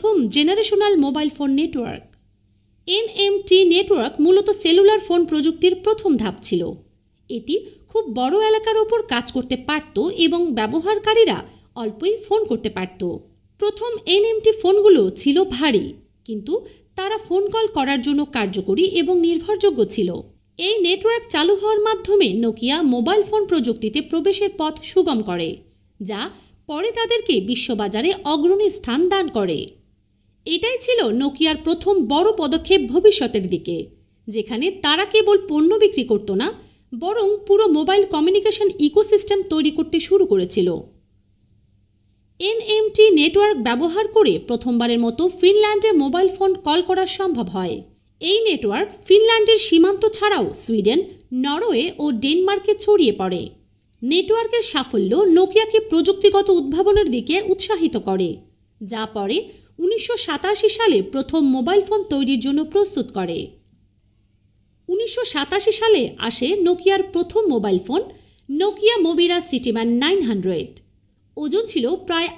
প্রথম generational mobile phone network. NMT network মূলত cellular phone প্রযুক্তির প্রথম ধাপ ছিল। এটি খুব বড় এলাকার ওপর কাজ করতে পারত এবং ব্যবহারকারীরা অল্পই ফোন করতে পারত। প্রথম এনএমটি ফোনগুলো ছিল ভারী, কিন্তু তারা ফোন কল করার জন্য কার্যকরী এবং নির্ভরযোগ্য ছিল। এই নেটওয়ার্ক চালু হওয়ার মাধ্যমে নোকিয়া মোবাইল ফোন প্রযুক্তিতে প্রবেশের পথ সুগম করে, যা পরে তাদেরকে বিশ্ববাজারে অগ্রণী স্থান দান করে। এটাই ছিল নোকিয়ার প্রথম বড় পদক্ষেপ ভবিষ্যতের দিকে, যেখানে তারা কেবল পণ্য বিক্রি করত না, বরং পুরো মোবাইল কমিউনিকেশন ইকোসিস্টেম তৈরি করতে শুরু করেছিল। এনএমটি নেটওয়ার্ক ব্যবহার করে প্রথমবারের মতো ফিনল্যান্ডে মোবাইল ফোন কল করা সম্ভব হয়। এই নেটওয়ার্ক ফিনল্যান্ডের সীমান্ত ছাড়াও সুইডেন, নরওয়ে ও ডেনমার্কে ছড়িয়ে পড়ে। নেটওয়ার্কের সাফল্য নোকিয়াকে প্রযুক্তিগত উদ্ভাবনের দিকে উৎসাহিত করে, যা পরে 1987 সালে প্রথম মোবাইল ফোন তৈরির জন্য প্রস্তুত করে। 1987 সালে আসে নোকিয়ার প্রথম মোবাইল ফোন, নোকিয়া মোবিরা সিটিম্যান 900। ওজন ছিল প্রায়